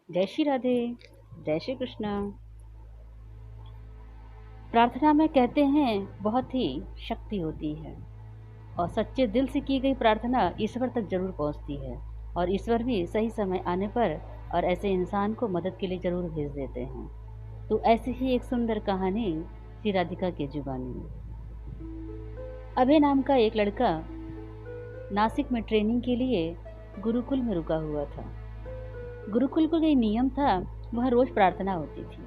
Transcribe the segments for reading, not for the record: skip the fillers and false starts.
जय श्री राधे, जय श्री कृष्ण। प्रार्थना में कहते हैं बहुत ही शक्ति होती है और सच्चे दिल से की गई प्रार्थना ईश्वर तक जरूर पहुंचती है और ईश्वर भी सही समय आने पर और ऐसे इंसान को मदद के लिए जरूर भेज देते हैं। तो ऐसी ही एक सुंदर कहानी श्री राधिका की जुबानी में। अभय नाम का एक लड़का नासिक में ट्रेनिंग के लिए गुरुकुल में रुका हुआ था। गुरुकुल का एक नियम था, वह रोज प्रार्थना होती थी।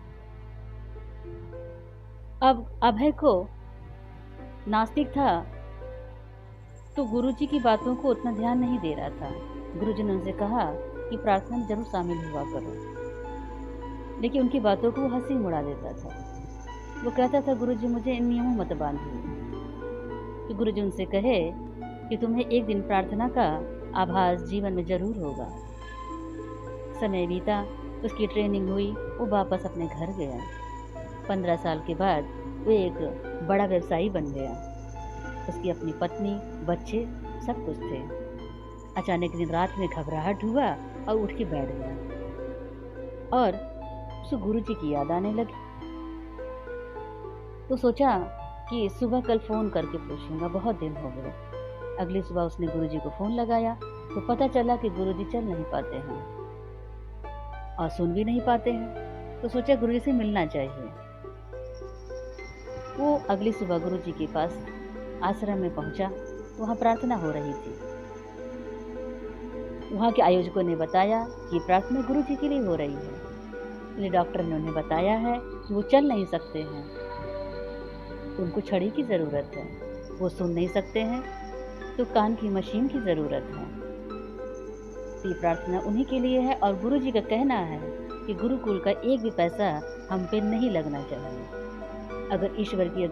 अब अभय को नास्तिक था तो गुरुजी की बातों को उतना ध्यान नहीं दे रहा था। गुरुजी ने उनसे कहा कि प्रार्थना में जरूर शामिल हुआ करो, लेकिन उनकी बातों को वो हंसी उड़ा देता था। वो कहता था, गुरुजी मुझे इन नियमों मत बांधिए। तो गुरुजी उनसे कहे कि तुम्हें एक दिन प्रार्थना का आभास जीवन में जरूर होगा। समय बीता, उसकी ट्रेनिंग हुई, वो वापस अपने घर गया। 15 साल के बाद वो एक बड़ा व्यवसायी बन गया। उसकी अपनी पत्नी, बच्चे सब कुछ थे। अचानक एक दिन रात में घबराहट हुआ और उठ के बैठ गया और उसे गुरुजी की याद आने लगी। तो सोचा कि सुबह कल फोन करके पूछूंगा, बहुत दिन हो गए। अगली सुबह उसने गुरुजी को फोन लगाया तो पता चला कि गुरुजी चल नहीं पाते हैं और सुन भी नहीं पाते हैं। तो सोचा गुरुजी से मिलना चाहिए। वो अगली सुबह गुरुजी के पास आश्रम में पहुंचा। वहां प्रार्थना हो रही थी। वहां के आयोजकों ने बताया कि प्रार्थना गुरुजी के लिए हो रही है, इसलिए डॉक्टर ने उन्हें बताया है कि वो चल नहीं सकते हैं, उनको छड़ी की ज़रूरत है। वो सुन नहीं सकते हैं तो कान की मशीन की ज़रूरत है। तो ये प्रार्थना उन्हीं के लिए है और गुरुजी का कहना है कि गुरुकुल का एक भी पैसा हम पे नहीं लगना चाहिए। अगर ईश्वर की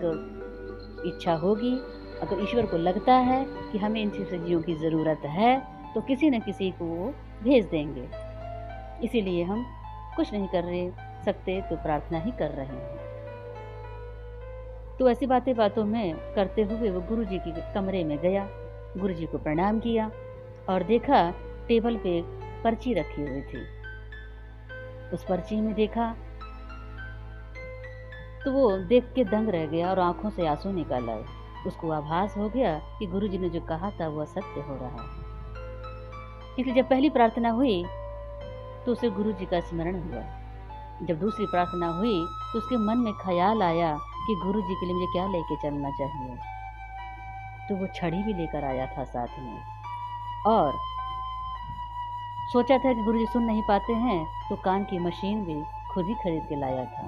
इच्छा होगी, अगर ईश्वर को लगता है कि हमें इन चीज़ों की ज़रूरत है तो किसी न किसी को वो भेज देंगे। इसीलिए हम कुछ नहीं कर सकते तो प्रार्थना ही कर रहे हैं। तो ऐसी बातों में करते हुए वो गुरुजी के कमरे में गया। गुरुजी को प्रणाम किया और देखा टेबल पे एक पर्ची रखी हुई थी। उस पर्ची में देखा तो वो देख के दंग रह गया और आंखों से आंसू निकल आए। उसको आभास हो गया कि गुरुजी ने जो कहा था वह सत्य हो रहा है। इसलिए जब पहली प्रार्थना हुई तो उसे गुरुजी का स्मरण हुआ। जब दूसरी प्रार्थना हुई तो उसके मन में ख्याल आया कि गुरुजी के लिए मुझे क्या लेके चलना चाहिए। तो वो छड़ी भी लेकर आया था साथ में और सोचा था कि गुरुजी सुन नहीं पाते हैं तो कान की मशीन भी खुद ही खरीद के लाया था।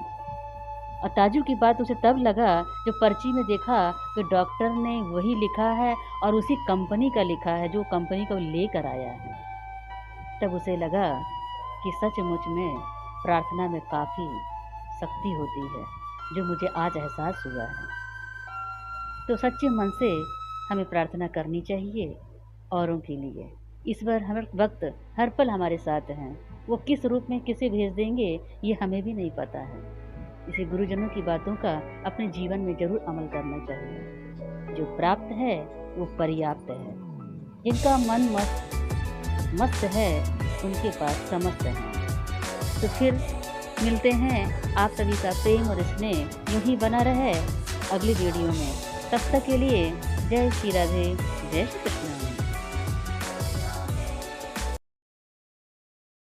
और ताज्जुब की बात उसे तब लगा जब पर्ची में देखा कि डॉक्टर ने वही लिखा है और उसी कंपनी का लिखा है जो कंपनी को लेकर आया है। तब उसे लगा कि सचमुच में प्रार्थना में काफ़ी शक्ति होती है, जो मुझे आज एहसास हुआ है। तो सच्चे मन से हमें प्रार्थना करनी चाहिए औरों के लिए। ईश्वर हर वक्त हर पल हमारे साथ हैं। वो किस रूप में किसे भेज देंगे ये हमें भी नहीं पता है। इसे गुरुजनों की बातों का अपने जीवन में जरूर अमल करना चाहिए। जो प्राप्त है वो पर्याप्त है। जिनका मन मस्त है उनके पास समस्त है। तो फिर मिलते हैं। आप सभी का प्रेम और स्नेह यूं ही बना रहे अगली वीडियो में। तब तक के लिए जय श्री राधे, जय श्री कृष्ण।